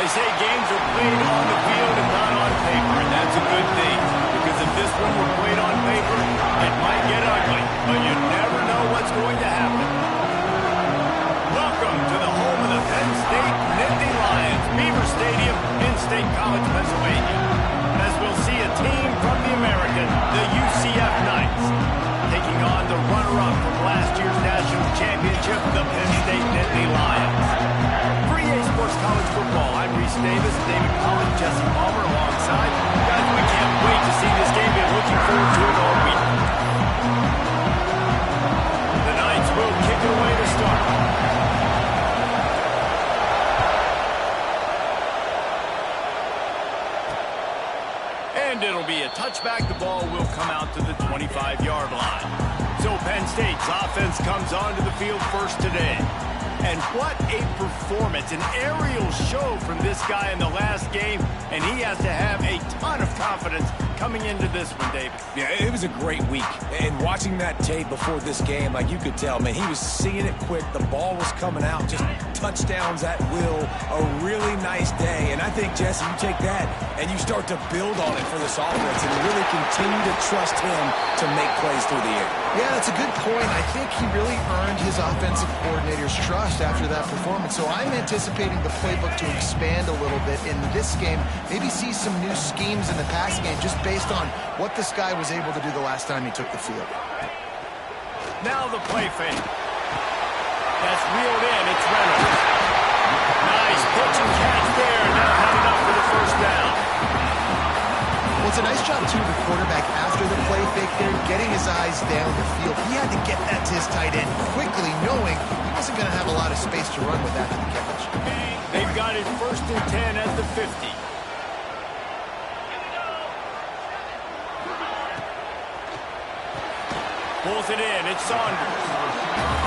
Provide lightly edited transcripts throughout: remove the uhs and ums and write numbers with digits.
They say games are played on the field and not on paper, and that's a good thing. Because if this one were played on paper, it might get ugly, but you never know what's going to happen. Welcome to the home of the Penn State Nittany Lions, Beaver Stadium in State College, Pennsylvania. As we'll see a team from the American, the UCF Knights, taking on the runner-up from last year's national championship, the Penn State Nittany Lions. For EA Sports College Football, I'm Reese Davis, David Collins, Jesse Palmer alongside. Guys, we can't wait to see this game. Been looking forward to it all week. The Knights will kick it away to start. And it'll be a touchback. The ball will come out to the 25-yard line. So Penn State's offense comes onto the field first today. And what a performance, an aerial show from this guy in the last game, and he has to have a ton of confidence coming into this one, David. Yeah, it was a great week, and watching that tape before this game, like you could tell, man, he was seeing it quick, the ball was coming out, just touchdowns at will, a really nice day, and I think, Jesse, you take that and you start to build on it for this offense and really continue to trust him to make plays through the air. Yeah, that's a good point. I think he really earned his offensive coordinator's trust after that performance. So I'm anticipating the playbook to expand a little bit in this game, maybe see some new schemes in the passing game just based on what this guy was able to do the last time he took the field. Now the play fake. That's reeled in. It's Reynolds. Nice pitch and catch there. Now headed up for the first down. Well, it's a nice job, too, of the quarterback after the play fake there, getting his eyes down the field. He had to get that to his tight end quickly, knowing he wasn't going to have a lot of space to run with after the catch. They've got it 1st and 10 at the 50. Pulls it in. It's Saunders.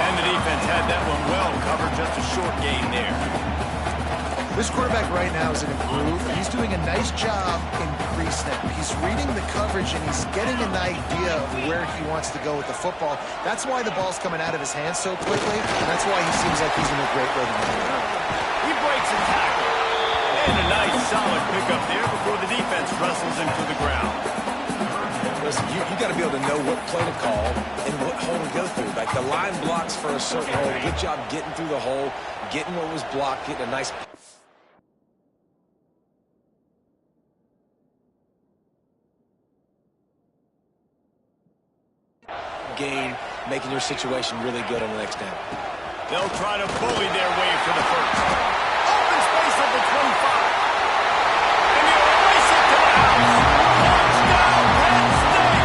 And the defense had that one well covered. Just a short gain there. This quarterback right now is in a groove. He's doing a nice job in pre-snap. He's reading the coverage, and he's getting an idea of where he wants to go with the football. That's why the ball's coming out of his hands so quickly, and that's why he seems like he's in a great rhythm. He breaks a tackle. And a nice, solid pickup there before the defense wrestles him to the ground. Listen, you got to be able to know what play to call and what hole to go through. Like the line blocks for a certain hole. Good job getting through the hole, getting what was blocked, getting a nice gain, making your situation really good on the next down. They'll try to bully their way for the first. Open space at the 25. And they'll race it to the house. Touchdown, Penn State!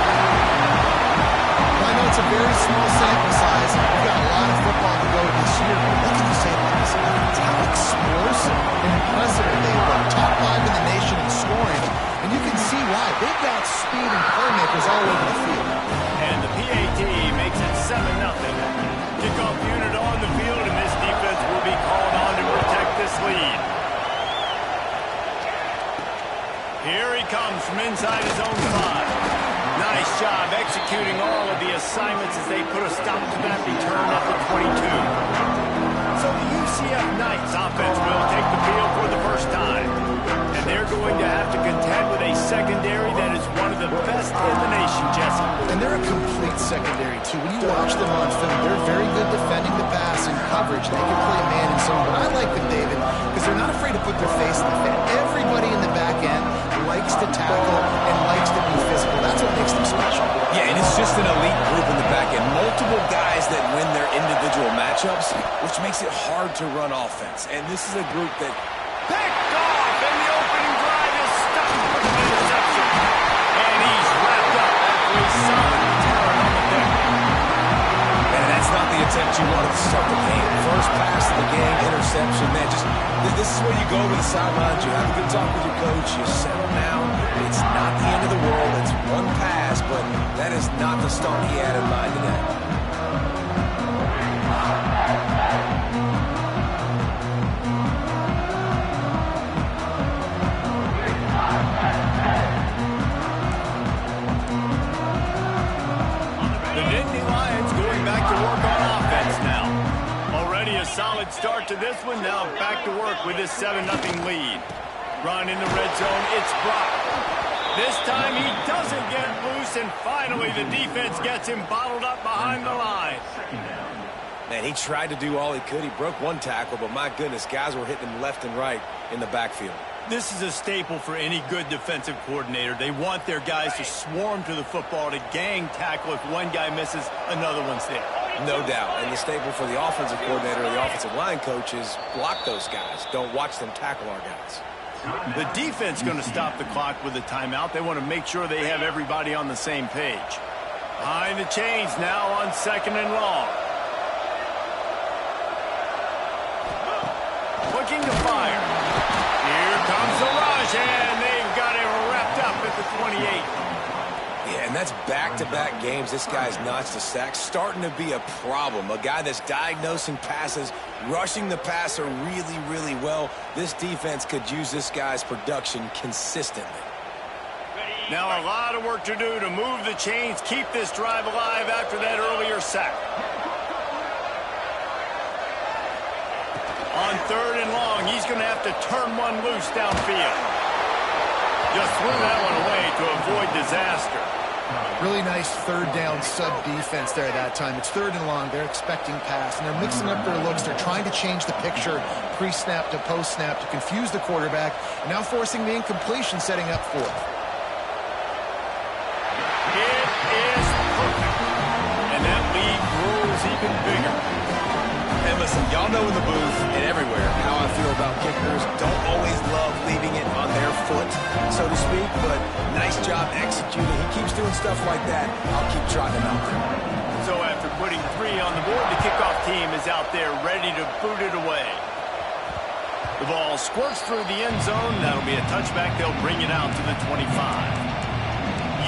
Well, I know it's a very small sample size. We've got a lot of football to go this year, but what can you say about this offense? How explosive and impressive they were. Top 5 in the nation in scoring, and you can see why. They've got speed and playmakers all over the field. And the PAT makes it 7-0. Kickoff unit on the field, and this defense will be called on to protect this lead. Here he comes from inside his own 5. Nice job executing all of the assignments as they put a stop to that return at the 22. So the UCF Knights offense will take the field for the first time. And they're going to have to contend with a secondary that is one of the best in the nation, Jesse. And they're a complete secondary, too. When you watch them on film, they're very good defending the pass and coverage. They can play man and zone, but I like them, David, because they're not afraid to put their face in the fan. Everybody in the back end likes to tackle and likes to be physical. That's what makes them special. Yeah, and it's just an elite group in the back end. Multiple guys that win their individual matchups, which makes it hard to run offense. And this is a group that picked off, and the opening drive is stopped with an interception. And he's wrapped up after a solid return on the deck. And that's not the attempt you wanted to start the game. First pass of the game, interception. Man, just this is where you go to the sidelines. You have a good talk with your coach. You settle down. It's not the end of the world. It's one pass, but that is not the start he had in mind today. good start to this one. Now back to work with his 7-0 lead. Run in the red zone. It's blocked. This time he doesn't get loose, and finally the defense gets him bottled up behind the line. Man, he tried to do all he could. He broke one tackle, but my goodness, guys were hitting him left and right in the backfield. This is a staple for any good defensive coordinator. They want their guys to swarm to the football, to gang tackle. If one guy misses, another one's there. No doubt. And the staple for the offensive coordinator or the offensive line coach is block those guys. Don't watch them tackle our guys. The defense is going to stop the clock with a timeout. They want to make sure they have everybody on the same page. Behind the chains now on 2nd and long. Looking to fire. Here comes the rush, and they've got it wrapped up at the 28. Yeah, and that's back-to-back games. This guy's notched a sack, starting to be a problem. A guy that's diagnosing passes, rushing the passer really, really well. This defense could use this guy's production consistently. Now a lot of work to do to move the chains, keep this drive alive after that earlier sack. On 3rd and long, he's going to have to turn one loose downfield. Just threw that one away to avoid disaster. Really nice 3rd down sub-defense there that time. It's 3rd and long. They're expecting pass, and they're mixing up their looks. They're trying to change the picture pre-snap to post-snap to confuse the quarterback, and now forcing the incompletion, setting up 4th. It is perfect. And that lead grows even bigger. And listen, y'all know in the booth and everywhere how I feel about kickers. Don't always love leaving it on their foot, so to speak, but nice job executing. He keeps doing stuff like that. I'll keep trotting him out there. So after putting 3 on the board, the kickoff team is out there ready to boot it away. The ball squirts through the end zone. That'll be a touchback. They'll bring it out to the 25.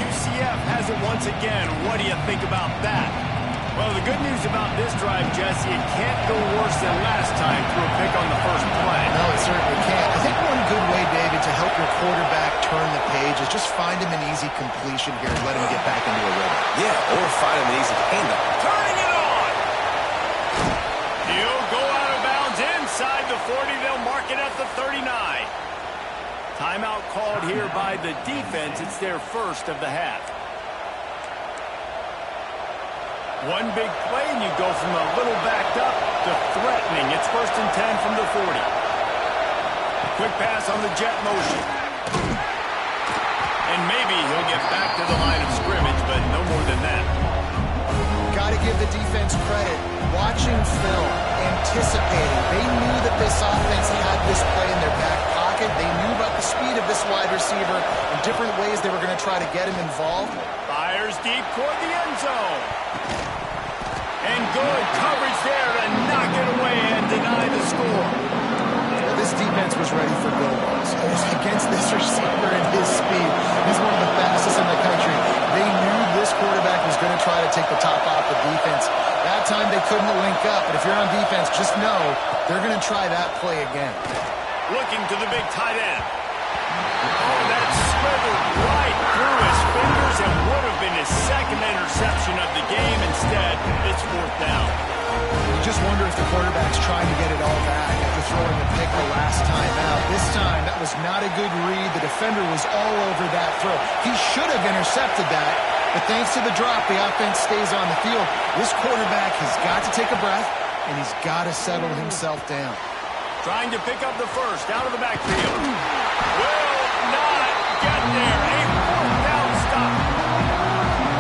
UCF has it once again. What do you think about that? Well, the good news about this drive, Jesse, it can't go worse than last time through a pick on the first play. No, it certainly can't. I think one good way, David, to help your quarterback turn the page is just find him an easy completion here and let him get back into a rhythm. Yeah, or find him an easy handoff. Turning it on! He'll go out of bounds inside the 40. They'll mark it at the 39. Timeout called here by the defense. It's their first of the half. One big play, and you go from a little backed up to threatening. It's 1st and 10 from the 40. Quick pass on the jet motion. And maybe he'll get back to the line of scrimmage, but no more than that. Got to give the defense credit. Watching film, anticipating. They knew that this offense had this play in their back pocket. They knew about the speed of this wide receiver and different ways they were going to try to get him involved. Fires deep toward the end zone. And good coverage there to knock it away and deny the score. Well, this defense was ready for go-balls. Against this receiver and his speed, he's one of the fastest in the country. They knew this quarterback was going to try to take the top off the defense. That time they couldn't link up, but if you're on defense, just know they're going to try that play again. Looking to the big tight end. Oh, that slithered right through his fingers and would have been his 2nd interception of the game. Instead, it's 4th down. You just wonder if the quarterback's trying to get it all back after throwing the pick the last time out. This time, that was not a good read. The defender was all over that throw. He should have intercepted that, but thanks to the drop, the offense stays on the field. This quarterback has got to take a breath, and he's got to settle himself down. Trying to pick up the first out of the backfield. Will not get there. A 4th down stop.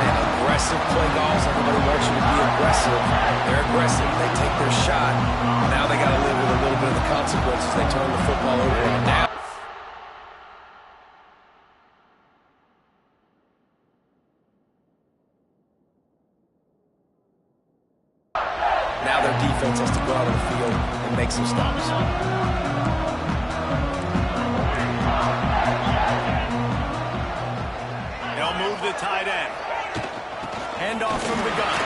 And aggressive play calls. Everybody wants you to be aggressive. They're aggressive. They take their shot. Now they got to live with a little bit of the consequences. They turn the football over on down. Now their defense has to go out on the field and make some stops. They'll move the tight end. Handoff from the gun.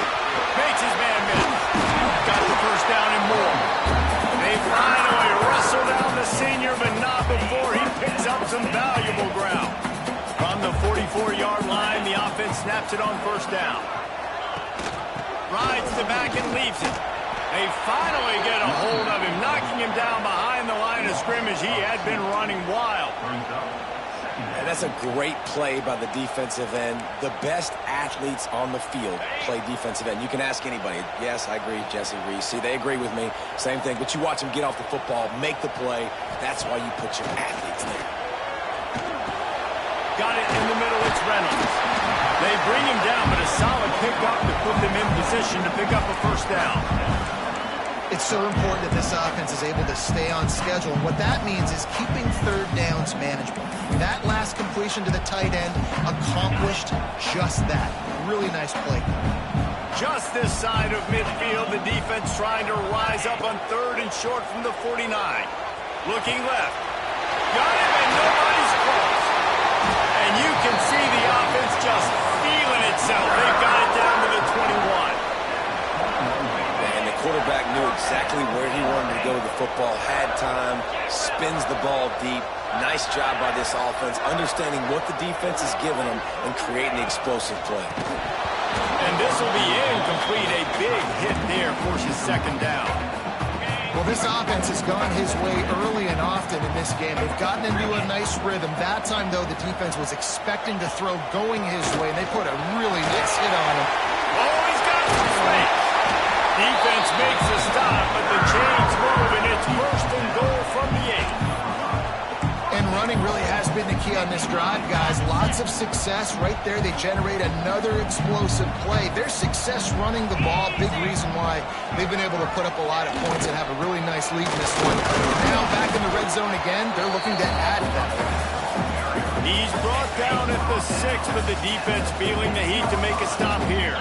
Makes his man miss. Got the first down and more. They finally wrestle down the senior, but not before he picks up some valuable ground. From the 44-yard line, the offense snaps it on 1st down. Rides the back and leaves it. They finally get a hold of him, knocking him down behind the line of scrimmage. He had been running wild. And that's a great play by the defensive end. The best athletes on the field play defensive end. You can ask anybody. Yes, I agree, Jesse Reese. See, they agree with me. Same thing. But you watch them get off the football, make the play. That's why you put your athletes there. Got it in the middle. It's Reynolds. They bring him down, but a solid pickup to put them in position to pick up a first down. It's so important that this offense is able to stay on schedule. And what that means is keeping third downs manageable. That last completion to the tight end accomplished just that. Really nice play. Just this side of midfield, the defense trying to rise up on 3rd and short from the 49. Looking left. Got him, and nobody's close. And you can see the offense just feeling itself. They've got it down to the 21. Quarterback knew exactly where he wanted to go with the football, had time, spins the ball deep. Nice job by this offense, understanding what the defense is giving them and creating the explosive play. And this will be incomplete. A big hit there forces 2nd down. Well, this offense has gone his way early and often in this game. They've gotten into a nice rhythm. That time, though, the defense was expecting to throw going his way, and they put a really nice hit on him. Oh, he's got some space. Defense makes a stop, but the chains move, and it's 1st and goal from the 8. And running really has been the key on this drive, guys. Lots of success right there. They generate another explosive play. Their success running the ball, big reason why they've been able to put up a lot of points and have a really nice lead in this one. Now back in the red zone again. They're looking to add that. He's brought down at the 6, but the defense feeling the heat to make a stop here.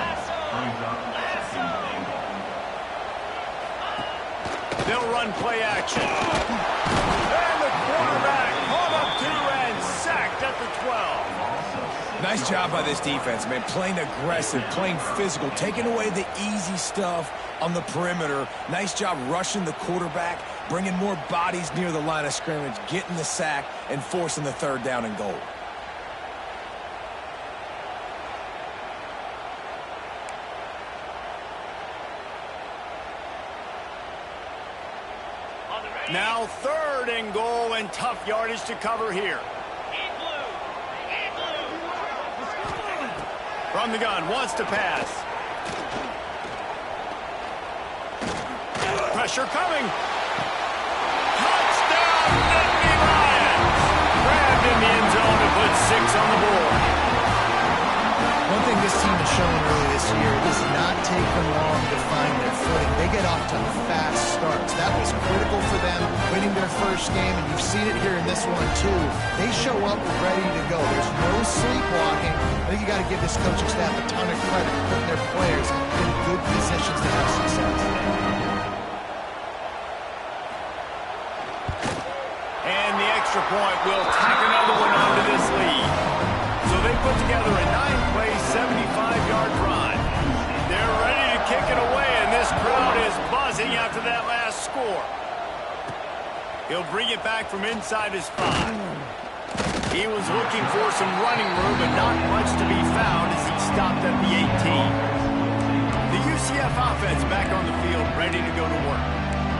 They'll run play action. And the quarterback caught up to and sacked at the 12. Nice job by this defense, man. Playing aggressive, playing physical, taking away the easy stuff on the perimeter. Nice job rushing the quarterback, bringing more bodies near the line of scrimmage, getting the sack, and forcing the 3rd down and goal. Now 3rd and goal, and tough yardage to cover here. From the gun, wants to pass. Pressure coming. Touchdown, Nittany Lions! Grabbed in the end zone to put 6 on the board. One thing this team has shown early this year, it does not take them long to find their footing. They get off to fast starts. That was critical for them, winning their first game, and you've seen it here in this one too. They show up ready to go. There's no sleepwalking. I think you got to give this coaching staff a ton of credit for putting their players in good positions to have success. And the extra point will tack another one onto this lead. So they put together a 9-play, 75-yard drive. They're ready to kick it away, and this crowd is buzzing after that last score. He'll bring it back from inside his 5. He was looking for some running room, but not much to be found as he stopped at the 18. The UCF offense back on the field, ready to go to work.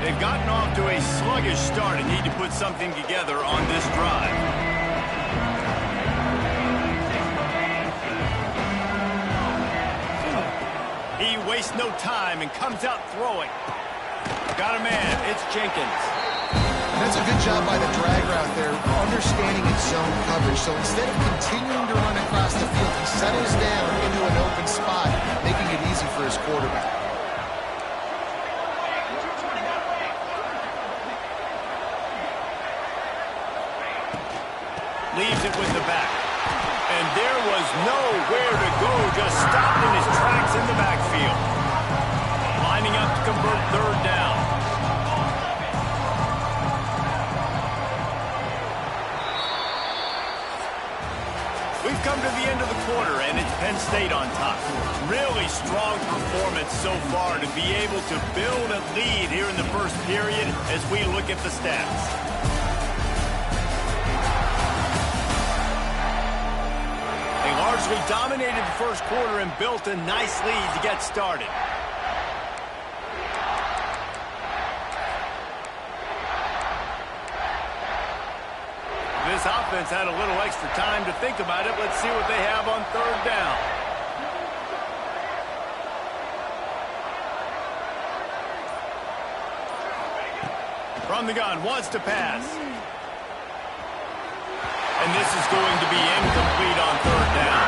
They've gotten off to a sluggish start and need to put something together on this drive. He wastes no time and comes out throwing. Got a man. It's Jenkins. That's a good job by the drag route there, understanding his zone coverage. So instead of continuing to run across the field, he settles down into an open spot, making it easy for his quarterback. Leaves it with the back. And there was nowhere to go, just stopped in his tracks in the backfield. Lining up to convert 3rd down. We've come to the end of the quarter, and it's Penn State on top. Really strong performance so far to be able to build a lead here in the first period as we look at the stats. They largely dominated the first quarter and built a nice lead to get started. offense had a little extra time to think about it. Let's see what they have on third down. From the gun, wants to pass. And this is going to be incomplete on third down.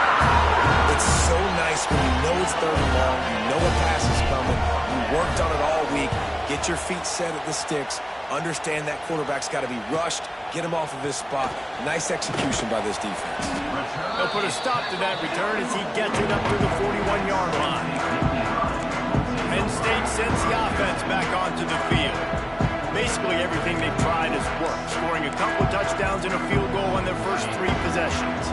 It's so nice when you know it's third and long, you know a pass is coming, you worked on it all week, get your feet set at the sticks, understand that quarterback's got to be rushed, get him off of his spot. Nice execution by this defense. They'll put a stop to that return as he gets it up to the 41-yard line. Penn State sends the offense back onto the field. Basically everything they've tried has worked, scoring a couple of touchdowns and a field goal on their first 3 possessions.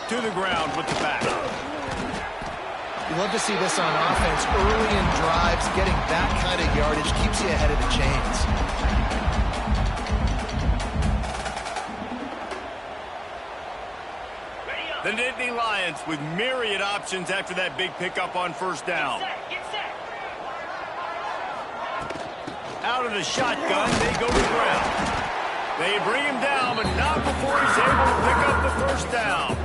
To the ground with the back. You love to see this on offense. Early in drives, getting that kind of yardage keeps you ahead of the chains. The Nittany Lions with myriad options after that big pickup on first down. Out of the shotgun, they go to the ground. They bring him down, but not before he's able to pick up the first down.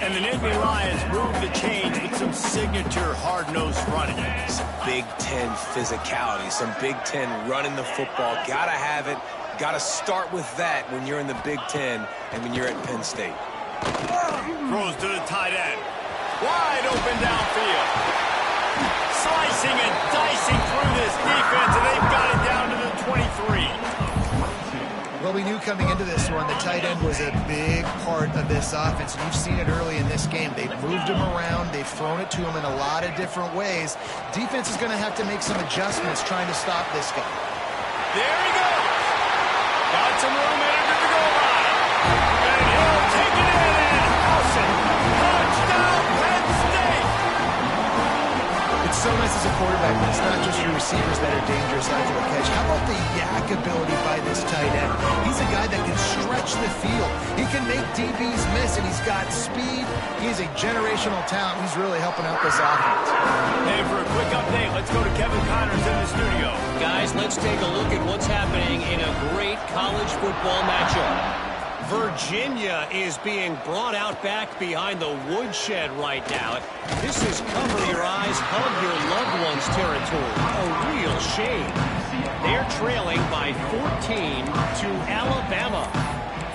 And the Nittany Lions move the chains with some signature hard-nosed running. Some Big Ten physicality, some Big Ten running the football. Gotta have it. Gotta start with that when you're in the Big Ten and when you're at Penn State. Throws to the tight end. Wide open downfield. Slicing and dicing through this defense, and they've got it down to the 23. Well, we knew coming into this one, the tight end was a big part of this offense, and you've seen it early in this game. They've moved him around. They've thrown it to him in a lot of different ways. Defense is going to have to make some adjustments trying to stop this guy. There he goes. Got some room entered to the goal line. And he'll take it in and house it. Touchdown, Penn State. It's so nice as a quarterback, but it's not just your receivers that are dangerous after the catch. How about the yak ability by this tight end? He's a guy that can stretch the field. He can make DBs miss, and he's got speed. He's a generational talent. He's really helping out this offense. And for a quick update, let's go to Kevin Connors in the studio. Guys, let's take a look at what's happening in a great college football matchup. Virginia is being brought out back behind the woodshed right now. This is cover your eyes, hug your loved ones territory. A real shame. They're trailing by 14 to Alabama.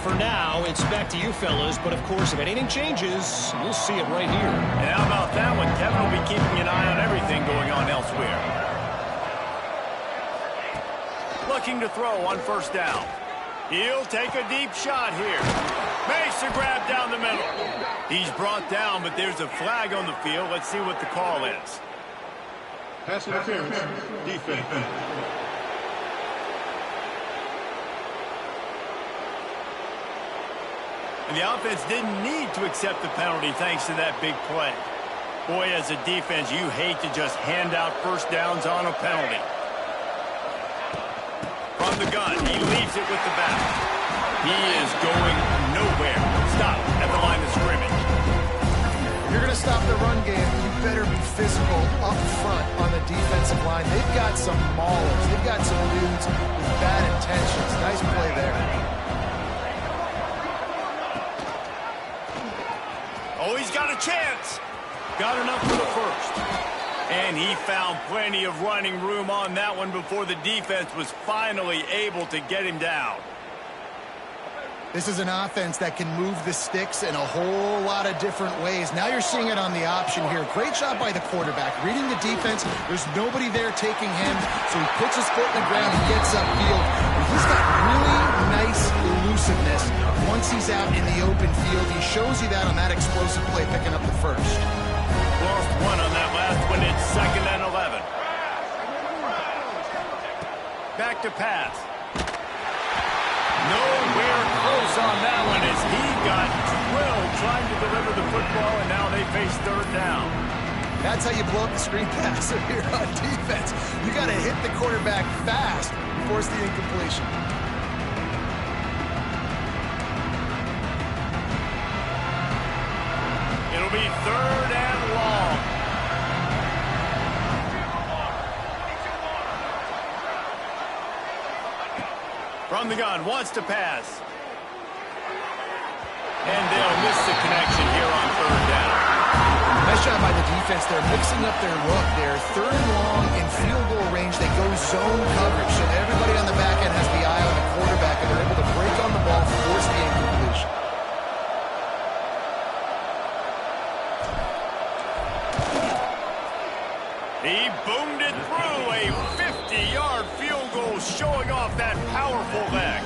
For now, it's back to you fellas, but of course, if anything changes, you'll see it right here. And how about that one? Kevin will be keeping an eye on everything going on elsewhere. Looking to throw on first down. He'll take a deep shot here. Makes a grab down the middle. He's brought down, but there's a flag on the field. Let's see what the call is. Pass interference, defense. And the offense didn't need to accept the penalty thanks to that big play. Boy, as a defense, you hate to just hand out first downs on a penalty. From the gun, he leaves it with the back. He is going nowhere. Stop at the line of scrimmage. If you're going to stop the run game, you better be physical up front on the defensive line. They've got some maulers. They've got some dudes with bad intentions. Nice play there. Oh, he's got a chance. Got enough for the first. And he found plenty of running room on that one before the defense was finally able to get him down. This is an offense that can move the sticks in a whole lot of different ways. Now you're seeing it on the option here. Great job by the quarterback. Reading the defense, there's nobody there taking him, so he puts his foot in the ground and gets upfield. He's got really nice elusiveness once he's out in the open field. He shows you that on that explosive play, picking up the first. Lost one on that last one. It's 2nd and 11. Back to pass. Nowhere close on that one as he got drilled trying to deliver the football, and now they face third down. That's how you blow up the screen pass if you're on defense. You got to hit the quarterback fast and force the incompletion. It'll be 3rd and long. from the gun, wants to pass. And they'll miss the connection here on third down. Nice job by the defense. They're mixing up their look. They're third and long in field goal range. They go zone coverage, so everybody on the back end has the eye on the quarterback, and they're able to break on the ball, force the incompletion. He boomed it through a 50-yard field goal, showing off that powerful leg.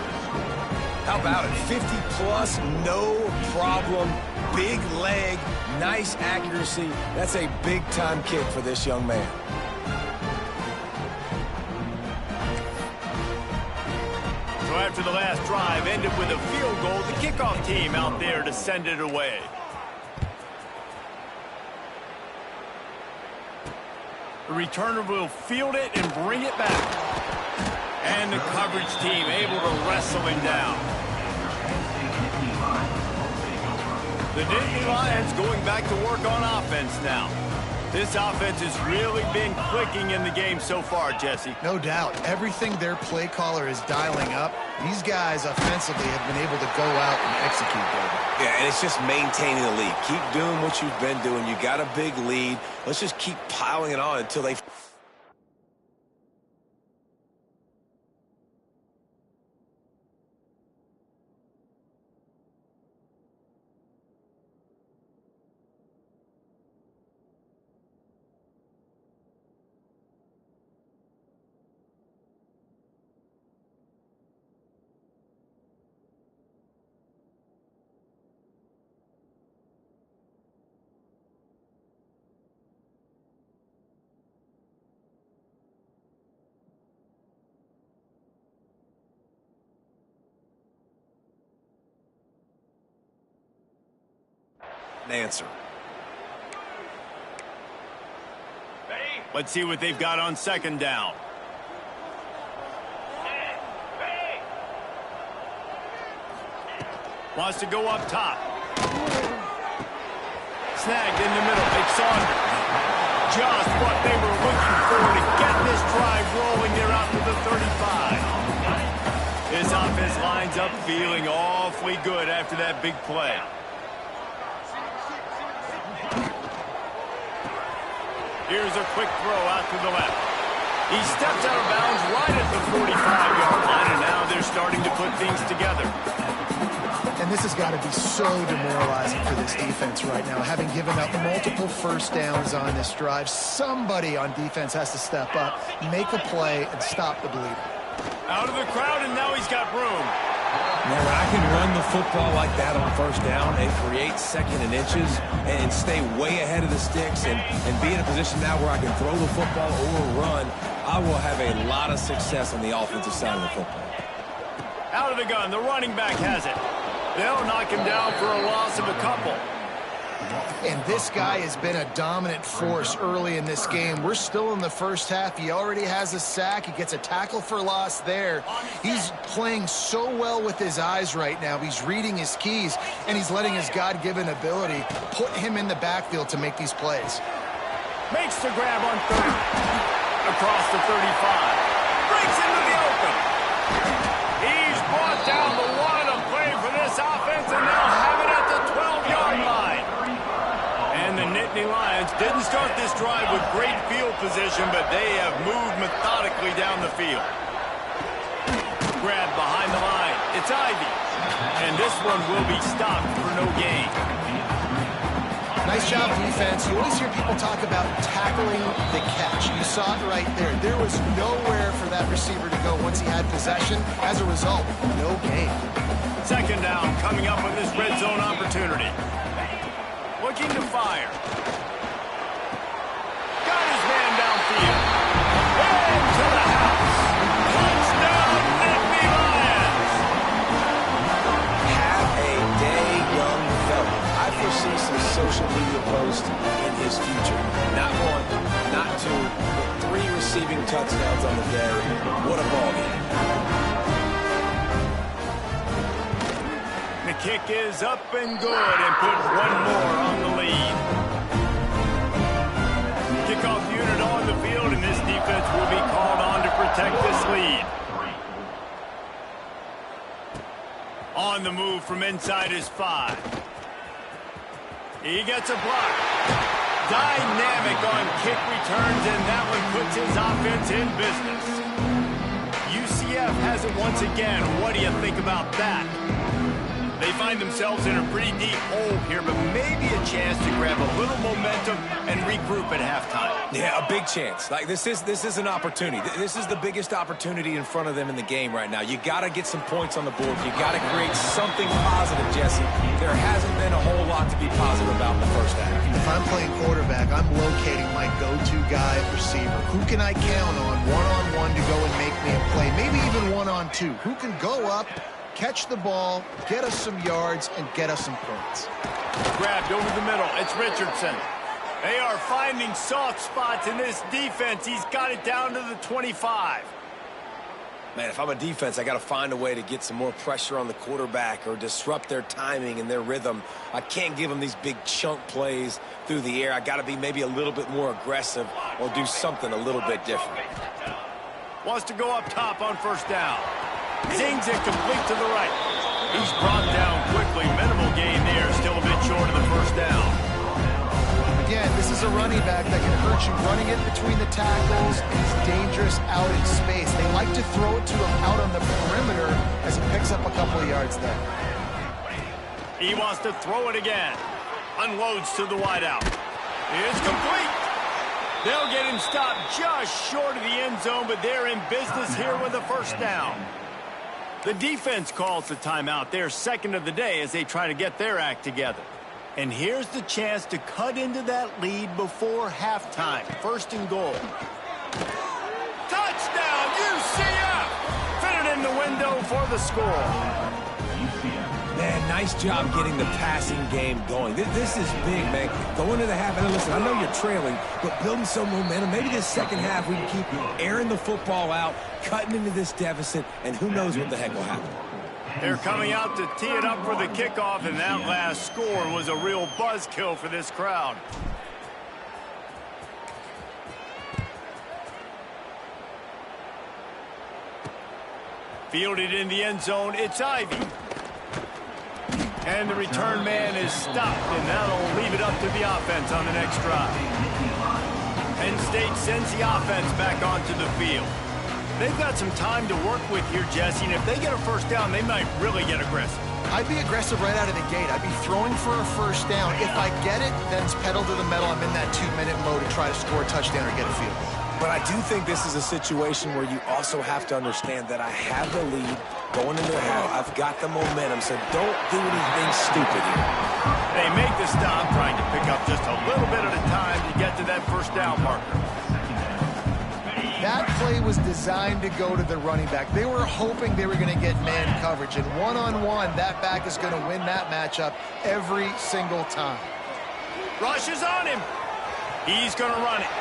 How about it? 50-plus, no problem. Big leg, nice accuracy. That's a big-time kick for this young man. So after the last drive ended with a field goal, the kickoff team out there to send it away. The returner will field it and bring it back. And the coverage team able to wrestle him down. The Nittany Lions going back to work on offense now. This offense has really been clicking in the game so far, Jesse. No doubt. Everything their play caller is dialing up, these guys offensively have been able to go out and execute, David. Yeah, and it's just maintaining the lead. Keep doing what you've been doing. You got a big lead. Let's just keep piling it on until they... answer. Let's see what they've got on second down. Wants to go up top. Snagged in the middle. It's Saunders. Just what they were looking for to get this drive rolling there out to the 35. This offense lines up feeling awfully good after that big play. Here's a quick throw out to the left. He steps out of bounds right at the 45-yard line, and now they're starting to put things together. And this has got to be so demoralizing for this defense right now. Having given up multiple first downs on this drive, somebody on defense has to step up, make a play, and stop the bleeding. Out of the crowd, and now he's got room. Now, when I can run the football like that on first down and create second and inches and stay way ahead of the sticks and be in a position now where I can throw the football or run, I will have a lot of success on the offensive side of the football. Out of the gun, the running back has it. They'll knock him down for a loss of a couple. And this guy has been a dominant force early in this game. We're still in the first half. He already has a sack. He gets a tackle for loss there. He's playing so well with his eyes right now. He's reading his keys, and he's letting his God-given ability put him in the backfield to make these plays. Makes the grab on third. Across the 35. Breaks into the open. He's brought down the one to play for this offense, and they'll have it at the 12-yard line. And the Nittany Lions didn't start this drive with great field position, but they have moved methodically down the field. Grab behind the line. It's Ivy. And this one will be stopped for no gain. Nice job, defense. You always hear people talk about tackling the catch. You saw it right there. There was nowhere for that receiver to go once he had possession. As a result, no gain. Second down coming up with this red zone opportunity. Looking to fire. Got his man downfield. Into the house. Touchdown, Nittany Lions. Have a day, young fella. I foresee some social media posts in his future. Not one, not two, but 3 receiving touchdowns on the day. What a ball game. The kick is up and good and puts one more on the lead. Kickoff unit on the field, and this defense will be called on to protect this lead. On the move from inside his 5. He gets a block. Dynamic on kick returns, and that one puts his offense in business. UCF has it once again. What do you think about that? They find themselves in a pretty deep hole here, but maybe a chance to grab a little momentum and regroup at halftime. Yeah, a big chance. Like this is an opportunity. This is the biggest opportunity in front of them in the game right now. You got to get some points on the board. You got to create something positive, Jesse. There hasn't been a whole lot to be positive about in the first half. If I'm playing quarterback, I'm locating my go-to guy at receiver. Who can I count on one-on-one to go and make me a play? Maybe even one-on-two. Who can go up, catch the ball, get us some yards, and get us some points? Grabbed over the middle. It's Richardson. They are finding soft spots in this defense. He's got it down to the 25. Man, if I'm a defense, I got to find a way to get some more pressure on the quarterback or disrupt their timing and their rhythm. I can't give them these big chunk plays through the air. I got to be maybe a little bit more aggressive or do something a little bit different. Wants to go up top on first down. Zings it complete to the right. He's brought down quickly. Minimal gain there. Still a bit short of the first down. Again, this is a running back that can hurt you running it between the tackles. He's dangerous out in space. They like to throw it to him out on the perimeter as he picks up a couple of yards there. He wants to throw it again. Unloads to the wideout. It's complete. They'll get him stopped just short of the end zone, but they're in business here with a first down. The defense calls the timeout. They're second of the day as they try to get their act together. And here's the chance to cut into that lead before halftime. First and goal. Touchdown, UCF! Fitted in the window for the score. Man, nice job getting the passing game going. This is big, man. Going into the half, and listen, I know you're trailing, but building some momentum. Maybe this second half we can keep airing the football out, cutting into this deficit, and who knows what the heck will happen. They're coming out to tee it up for the kickoff, and that last score was a real buzzkill for this crowd. Fielded in the end zone, it's Ivy. And the return man is stopped, and that'll leave it up to the offense on the next drive. Penn State sends the offense back onto the field. They've got some time to work with here, Jesse, and if they get a first down, they might really get aggressive. I'd be aggressive right out of the gate. I'd be throwing for a first down. If I get it, then it's pedal to the metal. I'm in that 2-minute mode to try to score a touchdown or get a field goal. But I do think this is a situation where you also have to understand that I have the lead going into the half. I've got the momentum, so don't do anything stupid here. They make the stop, trying to pick up just a little bit at a time to get to that first down marker. That play was designed to go to the running back. They were hoping they were going to get man coverage, and one-on-one, that back is going to win that matchup every single time. Rush is on him. He's going to run it.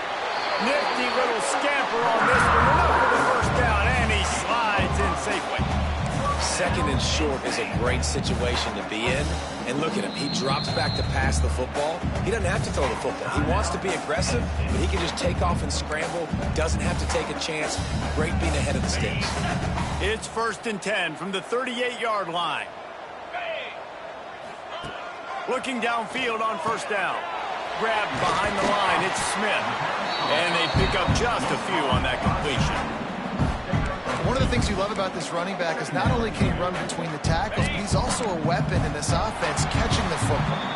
Nifty little scamper on this one. Enough for the first down, and he slides in safely. Second and short is a great situation to be in. And look at him. He drops back to pass the football. He doesn't have to throw the football. He wants to be aggressive, but he can just take off and scramble. Doesn't have to take a chance. Great being ahead of the sticks. It's 1st and 10 from the 38-yard line. Looking downfield on first down. Grabbed behind the line. It's Smith. And they pick up just a few on that completion. One of the things you love about this running back is not only can he run between the tackles, but he's also a weapon in this offense catching the football.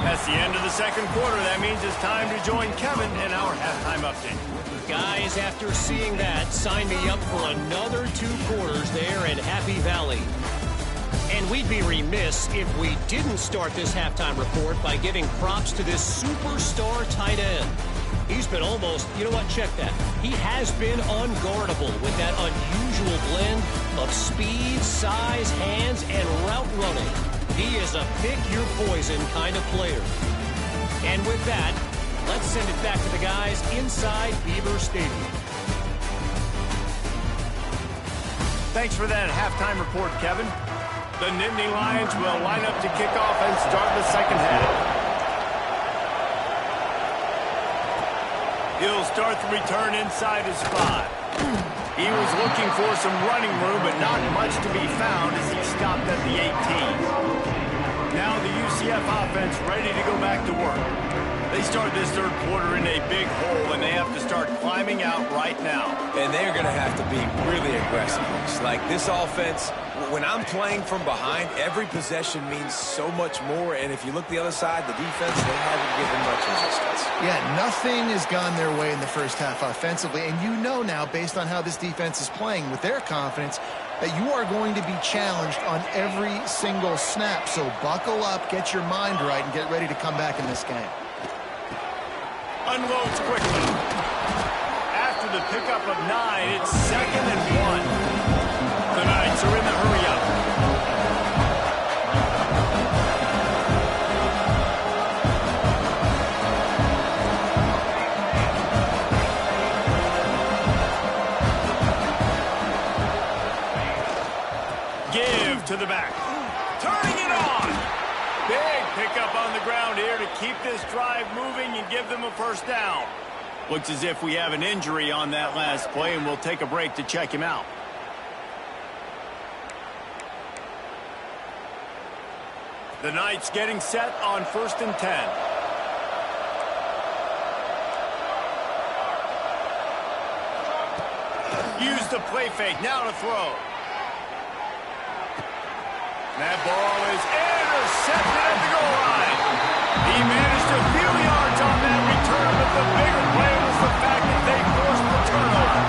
That's the end of the second quarter. That means it's time to join Kevin in our halftime update. Guys, after seeing that, sign me up for another 2 quarters there in Happy Valley. And we'd be remiss if we didn't start this halftime report by giving props to this superstar tight end. He's been almost, you know what, check that. He has been unguardable with that unusual blend of speed, size, hands, and route running. He is a pick-your-poison kind of player. And with that, let's send it back to the guys inside Beaver Stadium. Thanks for that halftime report, Kevin. The Nittany Lions will line up to kick off and start the second half. He'll start the return inside his 5. He was looking for some running room, but not much to be found as he stopped at the 18. Now the UCF offense ready to go back to work. They start this third quarter in a big hole, and they have to start climbing out right now. And they're going to have to be really aggressive. It's like this offense, when I'm playing from behind, every possession means so much more. And if you look the other side, the defense, they haven't given much resistance. Yeah, nothing has gone their way in the first half offensively. And you know now, based on how this defense is playing with their confidence, that you are going to be challenged on every single snap. So buckle up, get your mind right, and get ready to come back in this game. Unloads quickly. After the pickup of 9, it's 2nd and 1. The Knights are in the hurry-up. Give to the back. Turning it on. Big pickup on the ground here to keep this drive moving and give them a first down. Looks as if we have an injury on that last play, and we'll take a break to check him out. The Knights getting set on 1st and 10. Use the play fake. Now to throw. That ball is intercepted at the goal line. He managed a few yards on that return, but the bigger play was the fact that they forced the turnover.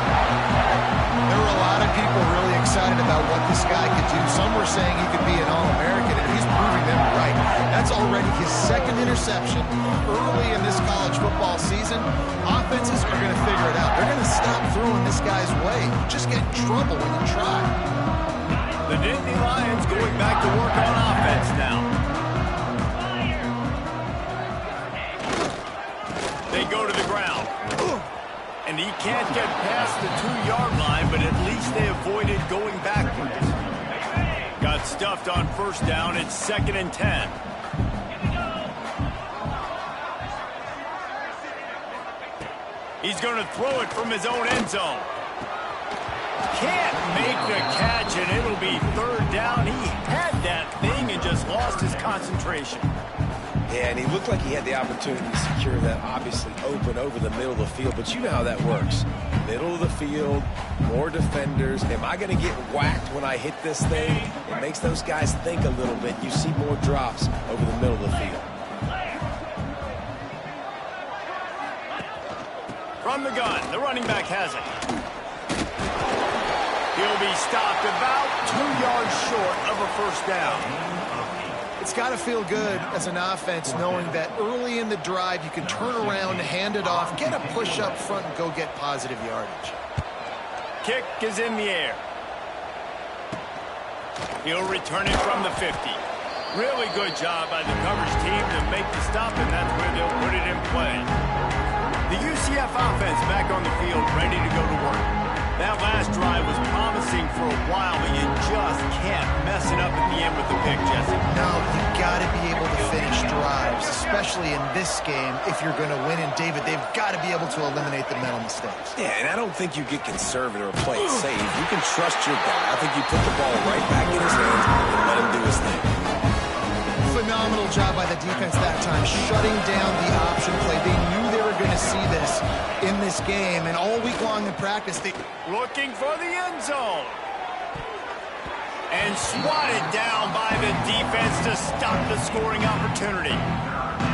There were a lot of people really excited about what this guy could do. Some were saying he could be an All-American, and he's proving them right. That's already his 2nd interception early in this college football season. Offenses are going to figure it out. They're going to stop throwing this guy's way. You just get in trouble when you try. The Nittany Lions going back to work on offense now. They go to the ground. And he can't get past the 2-yard line, but at least they avoided going backwards. Got stuffed on first down. It's 2nd and 10. He's going to throw it from his own end zone. Can't make the catch, and it'll be 3rd down. He had that thing and just lost his concentration. Yeah, and he looked like he had the opportunity to secure that obviously open over the middle of the field, but you know how that works. Middle of the field, more defenders. Am I going to get whacked when I hit this thing? It makes those guys think a little bit. You see more drops over the middle of the field. From the gun, the running back has it. He'll be stopped about 2 yards short of a first down. It's got to feel good as an offense knowing that early in the drive you can turn around, hand it off, get a push up front, and go get positive yardage. Kick is in the air. He'll return it from the 50. Really good job by the coverage team to make the stop, and that's where they'll put it in play. The UCF offense back on the field, ready to go to work. That last drive was promising for a while, but you just can't mess it up at the end with the pick, Jesse. No, you got to be able to finish drives, especially in this game if you're going to win. And, David, they've got to be able to eliminate the mental mistakes. Yeah, and I don't think you get conservative or play it safe. You can trust your guy. I think you put the ball right back in his hands and let him do his thing. Phenomenal job by the defense that time, shutting down the option play. They knew they were going to see this in this game, and all week long in practice, they... Looking for the end zone. And swatted down by the defense to stop the scoring opportunity.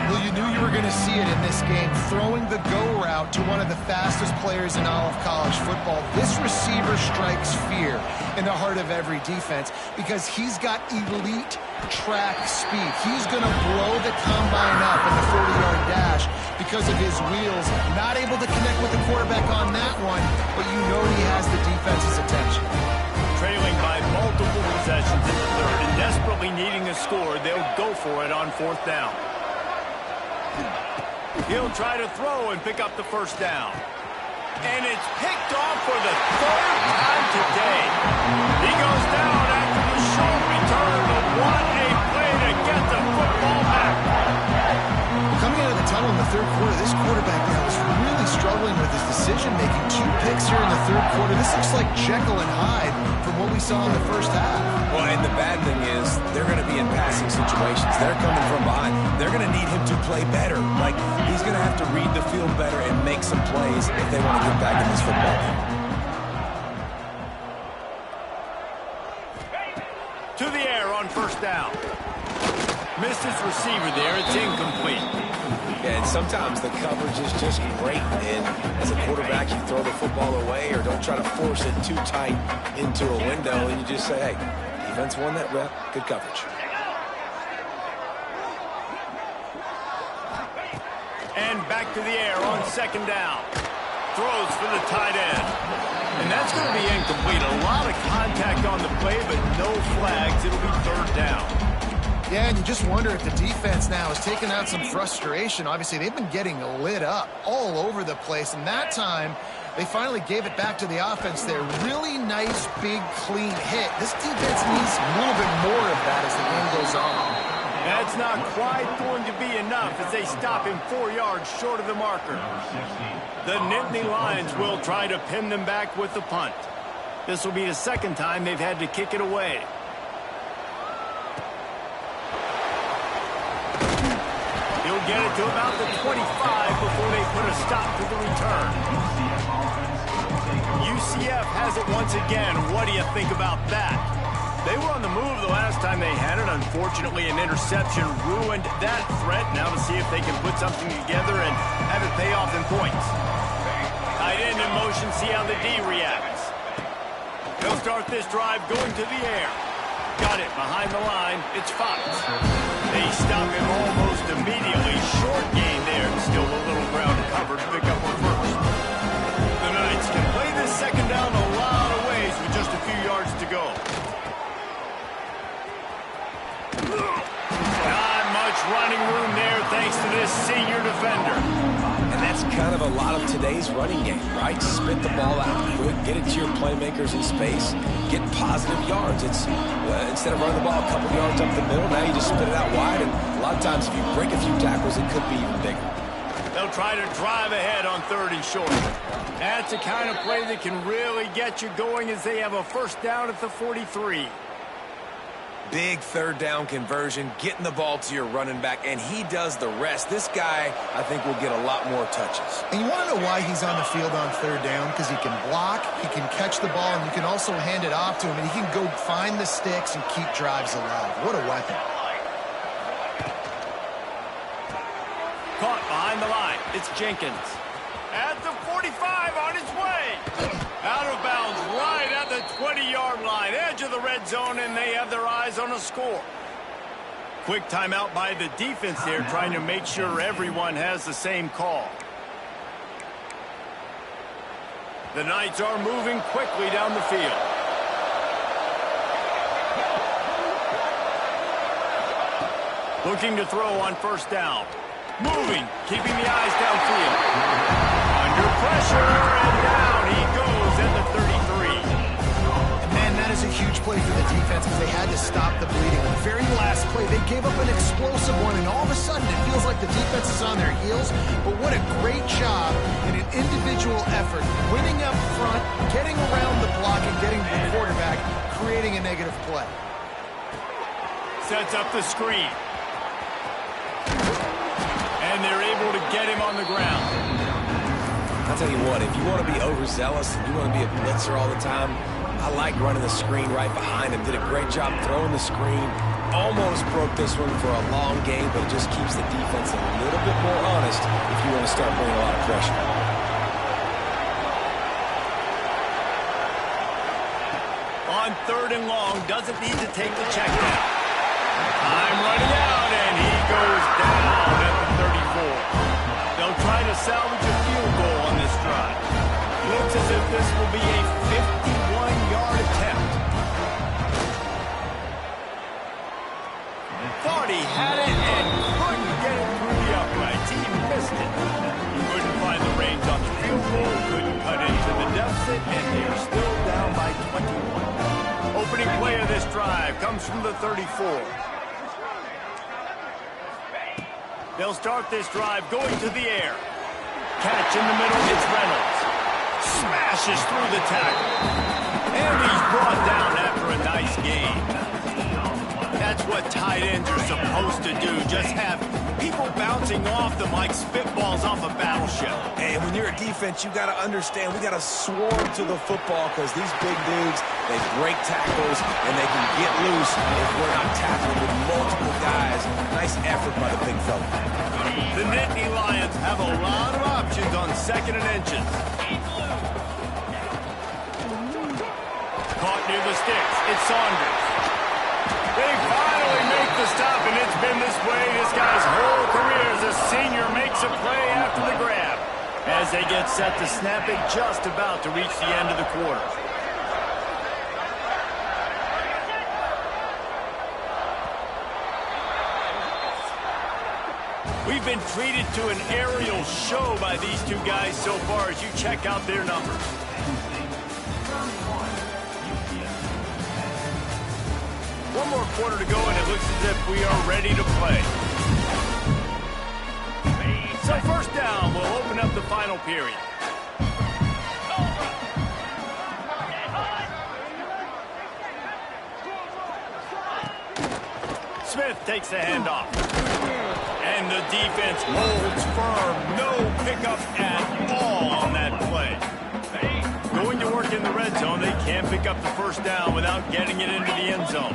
Well, you knew you were going to see it in this game, throwing the go route to one of the fastest players in all of college football. This receiver strikes fear in the heart of every defense because he's got elite track speed. He's going to blow the combine up in the 40-yard dash because of his wheels. Not able to connect with the quarterback on that one, but you know he has the defense's attention. Trailing by multiple possessions in the third and desperately needing a score, they'll go for it on 4th down. He'll try to throw and pick up the first down. And it's picked off for the 3rd time today. He goes down after the short return, but what a play to get the football back. Coming out of the tunnel in the third quarter, this quarterback now is really struggling with his decision-making. 2 picks here in the third quarter. This looks like Jekyll and Hyde from what we saw in the first half. Well, and the bad thing is they're going to be in passing situations. They're coming from behind. They're going to need him to play better. Like, he's going to have to read the field better and make some plays if they want to get back in this football game. To the air on first down. Missed his receiver there. It's incomplete. And sometimes the coverage is just great. And as a quarterback, you throw the football away or don't try to force it too tight into a window. And you just say, hey, defense won that rep. Good coverage. And back to the air on second down. Throws for the tight end. And that's going to be incomplete. A lot of contact on the play, but no flags. It'll be third down. Yeah, and you just wonder if the defense now is taking out some frustration. Obviously, they've been getting lit up all over the place. And that time, they finally gave it back to the offense there. Really nice, big, clean hit. This defense needs a little bit more of that as the game goes on. That's not quite going to be enough as they stop him 4 yards short of the marker. The Nittany Lions will try to pin them back with the punt. This will be the second time they've had to kick it away. He'll get it to about the 25 before they put a stop to the return. UCF has it once again. What do you think about that? They were on the move the last time they had it. Unfortunately, an interception ruined that threat. Now to see if they can put something together and have it pay off in points. Tight end in motion, see how the D reacts. He'll start this drive going to the air. Got it behind the line. It's Fox. They stop him almost immediately. Short gain there. Still a little ground covered to pick up on first. The Knights can play this second down a lot of ways with just a few yards to go. Not much running room there thanks to this senior defender. And that's kind of a lot of today's running game, right? Spit the ball out quick, get it to your playmakers in space, get positive yards. It's instead of running the ball a couple yards up the middle, now you just spit it out wide. And a lot of times if you break a few tackles, it could be even bigger. They'll try to drive ahead on third and short. That's the kind of play that can really get you going as they have a first down at the 43. Big third down conversion, getting the ball to your running back, and he does the rest. This guy, I think, will get a lot more touches. And you want to know why he's on the field on third down? Because he can block, he can catch the ball, and you can also hand it off to him, and he can go find the sticks and keep drives alive. What a weapon. Caught behind the line. It's Jenkins. At the 45 on his way. Out of bounds right at the 20-yard line. Edge of the red zone, and they have their eyes on a score. Quick timeout by the defense there, trying to make sure everyone has the same call. The Knights are moving quickly down the field. Looking to throw on first down. Moving, keeping the eyes downfield. Under pressure, and down he goes at the 33. And man, that is a huge play for the defense because they had to stop the bleeding. On the very last play, they gave up an explosive one, and all of a sudden it feels like the defense is on their heels. But what a great job in an individual effort, winning up front, getting around the block, and getting the quarterback, creating a negative play. Sets up the screen. And they're able to get him on the ground. I'll tell you what, if you want to be overzealous and you want to be a blitzer all the time, I like running the screen right behind him. Did a great job throwing the screen. Almost broke this one for a long game, but it just keeps the defense a little bit more honest if you want to start bringing a lot of pressure. On third and long, doesn't need to take the check down. Time running out, and he goes down at the 34. They'll try to salvage a field goal on this drive. Looks as if this will be a 51-yard attempt. Thought he had it and couldn't get it through the uprights. He missed it. Couldn't find the range on the field goal, couldn't cut into the deficit, and they're still down by 21. Opening play of this drive comes from the 34. They'll start this drive going to the air. Catch in the middle, it's Reynolds. Smash smashes through the tackle. And he's brought down after a nice game. That's what tight ends are supposed to do. Just have people bouncing off them like spitballs off a battleship. And when you're a defense, you got to understand, we got to swarm to the football because these big dudes, they break tackles and they can get loose if we're not tackling with multiple guys. Nice effort by the big fella. The Nittany Lions have a lot of options on 2nd and inches. Caught near the sticks. It's Saunders. They finally make the stop, and it's been this way this guy's whole career as a senior makes a play after the grab. As they get set to snap it, just about to reach the end of the quarter. We've been treated to an aerial show by these two guys so far as you check out their numbers. One more quarter to go, and it looks as if we are ready to play. So first down, we'll open up the final period. Smith takes the handoff. And the defense holds firm. No pickup at all on that play. Going to work in the red zone, they can't pick up the first down without getting it into the end zone.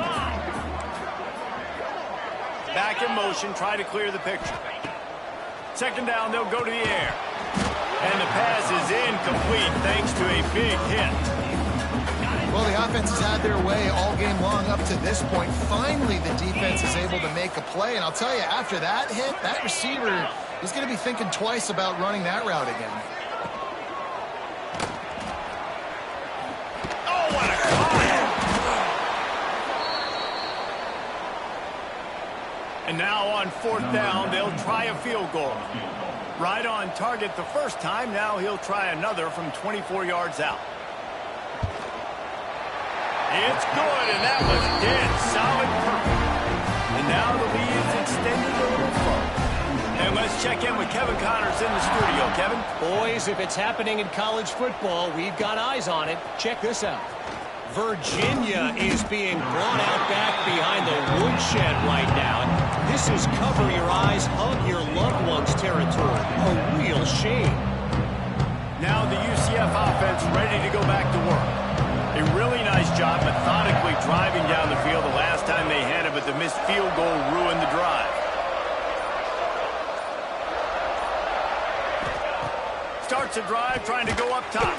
Back in motion, try to clear the picture. Second down, they'll go to the air. And the pass is incomplete thanks to a big hit. Well, the offense has had their way all game long up to this point. Finally, the defense is able to make a play. And I'll tell you, after that hit, that receiver is going to be thinking twice about running that route again. Oh, what a call! And now on 4th down, they'll try a field goal. Right on target the first time. Now he'll try another from 24 yards out. It's good, and that was dead solid perfect. And now the lead is extended a little further. And let's check in with Kevin Connors in the studio. Kevin? Boys, if it's happening in college football, we've got eyes on it. Check this out. Virginia is being brought out back behind the woodshed right now. This is cover your eyes, hug your loved ones territory. A real shame. Now the UCF offense ready to go back to work. A really nice job methodically driving down the field the last time they had it, but the missed field goal ruined the drive. Starts a drive trying to go up top.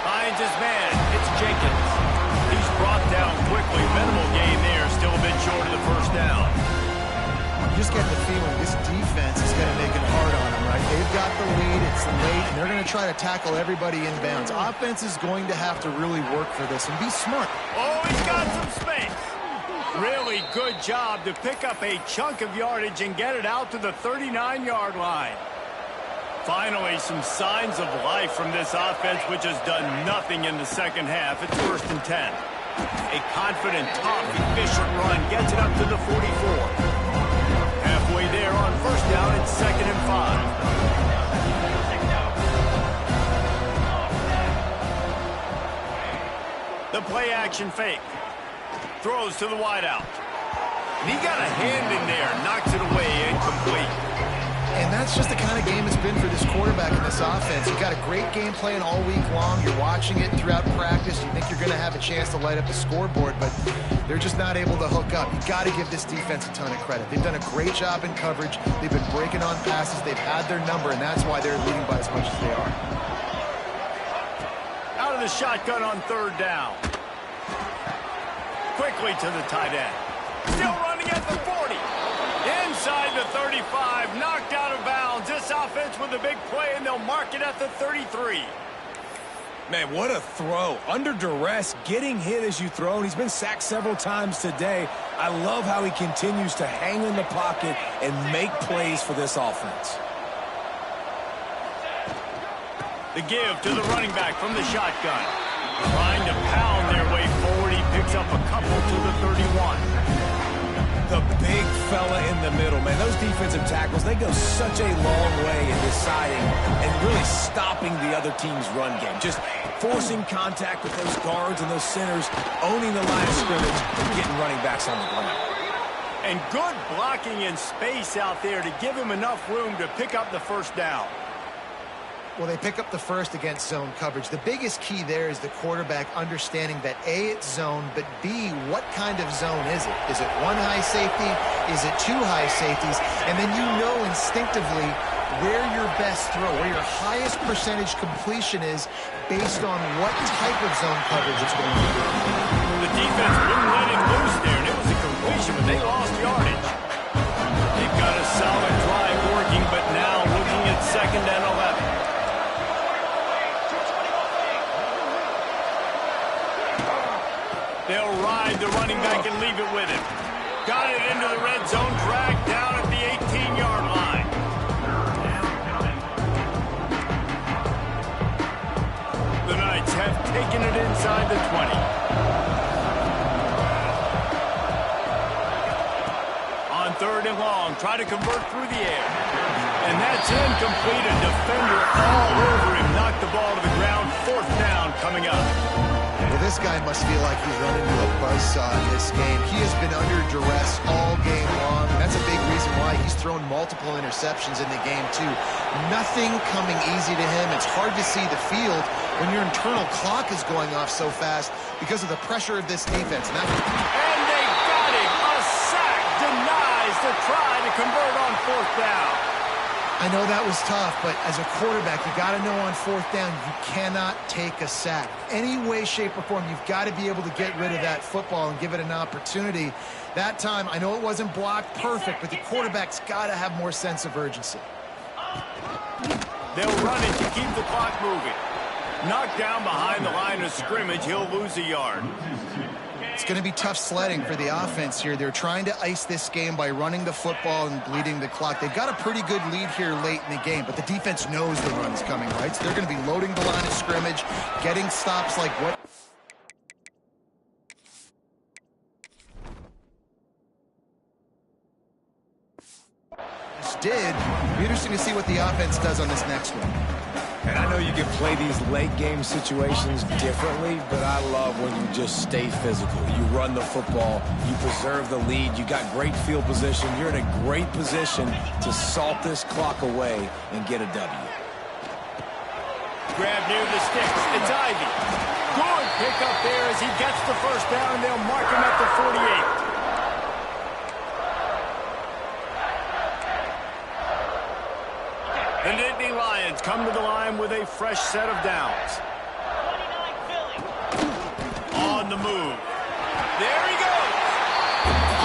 Finds his man. It's Jenkins. He's brought down quickly. Minimal gain there. Still a bit short of the first down. You just get the feeling this defense is going to make it hard on them, right? They've got the lead, it's late, and they're going to try to tackle everybody inbounds. Offense is going to have to really work for this and be smart. Oh, he's got some space. Really good job to pick up a chunk of yardage and get it out to the 39-yard line. Finally, some signs of life from this offense, which has done nothing in the second half. It's 1st and 10. A confident, tough, efficient run gets it up to the 44. Halfway there on 1st down, it's 2nd and 5. The play action fake. Throws to the wideout. And he got a hand in there, knocks it away, incomplete. And that's just the kind of game it's been for this quarterback in this offense. You've got a great game plan all week long. You're watching it throughout practice. You think you're going to have a chance to light up the scoreboard, but they're just not able to hook up. You've got to give this defense a ton of credit. They've done a great job in coverage. They've been breaking on passes. They've had their number, and that's why they're leading by as much as they are. Out of the shotgun on 3rd down. Quickly to the tight end. Still running at the 40. Inside the 35, knocked out of bounds. This offense with a big play, and they'll mark it at the 33. Man, what a throw. Under duress, getting hit as you throw, and he's been sacked several times today. I love how he continues to hang in the pocket and make plays for this offense. The give to the running back from the shotgun. Trying to pound their way forward. He picks up a couple to the 31. The big fella in the middle, man. Those defensive tackles, they go such a long way in deciding and really stopping the other team's run game. Just forcing contact with those guards and those centers, owning the line of scrimmage, and getting running backs on the ground. And good blocking in space out there to give him enough room to pick up the first down. Well, they pick up the first against zone coverage. The biggest key there is the quarterback understanding that A, it's zone, but B, what kind of zone is it? Is it one high safety? Is it two high safeties? And then you know instinctively where your best throw, where your highest percentage completion is based on what type of zone coverage it's going to be. The defense wouldn't let it loose there, and it was a completion, but they lost yardage. They've got a solid drive working, but now looking at 2nd and 11. They'll ride the running back and leave it with him. Got it into the red zone, dragged down at the 18-yard line. The Knights have taken it inside the 20. On 3rd and long, try to convert through the air. And that's incomplete. A defender all over him. Knocked the ball to the ground. 4th down coming up. Well, this guy must feel like he's run into a buzzsaw in this game. He has been under duress all game long. That's a big reason why he's thrown multiple interceptions in the game, too. Nothing coming easy to him. It's hard to see the field when your internal clock is going off so fast because of the pressure of this defense. And they got him. A sack denies the try to convert on 4th down. I know that was tough, but as a quarterback, you got to know on 4th down, you cannot take a sack. Any way, shape, or form, you've got to be able to get rid of that football and give it an opportunity. That time, I know it wasn't blocked perfect, but the quarterback's got to have more sense of urgency. They'll run it to keep the clock moving. Knocked down behind the line of scrimmage, he'll lose a yard. It's going to be tough sledding for the offense here. They're trying to ice this game by running the football and bleeding the clock. They've got a pretty good lead here late in the game, but the defense knows the run's coming, right? So they're going to be loading the line of scrimmage, getting stops like what... did. It'll be interesting to see what the offense does on this next one. And I know you can play these late game situations differently, but I love when you just stay physical. You run the football, you preserve the lead, you got great field position, you're in a great position to salt this clock away and get a W. Grab near the sticks, it's Ivy. Good pick up there as he gets the first down, and they'll mark him at the 48. The Nittany Lions come to the line with a fresh set of downs. On the move. There he goes.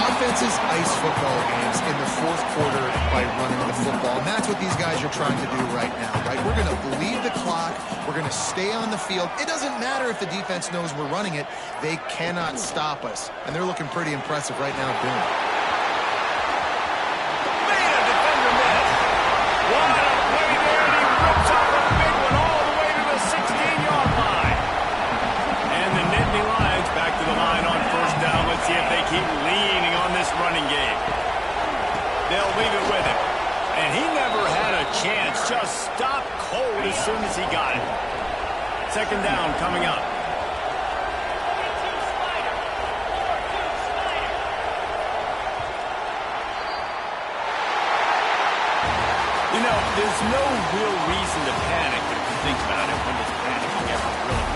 Offenses ice football games in the 4th quarter by running the football, and that's what these guys are trying to do right now, right? We're going to bleed the clock. We're going to stay on the field. It doesn't matter if the defense knows we're running it. They cannot stop us, and they're looking pretty impressive right now doing it. See if they keep leaning on this running game. They'll leave it with him. And he never had a chance. Just stopped cold as soon as he got it. 2nd down coming up. You know, there's no real reason to panic if you think about it when it's panicking ever really.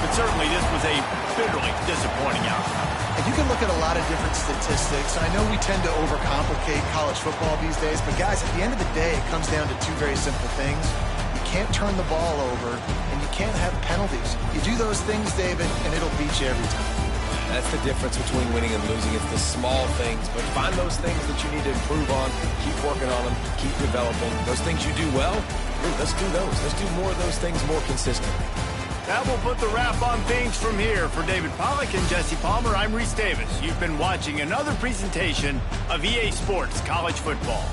But certainly this was a bitterly disappointing outcome. And you can look at a lot of different statistics. I know we tend to overcomplicate college football these days, but guys, at the end of the day, it comes down to 2 very simple things. You can't turn the ball over, and you can't have penalties. You do those things, David, and it'll beat you every time. That's the difference between winning and losing. It's the small things, but find those things that you need to improve on, keep working on them, keep developing. Those things you do well, let's do those. Let's do more of those things more consistently. That will put the wrap on things from here. For David Pollack and Jesse Palmer, I'm Reese Davis. You've been watching another presentation of EA Sports College Football.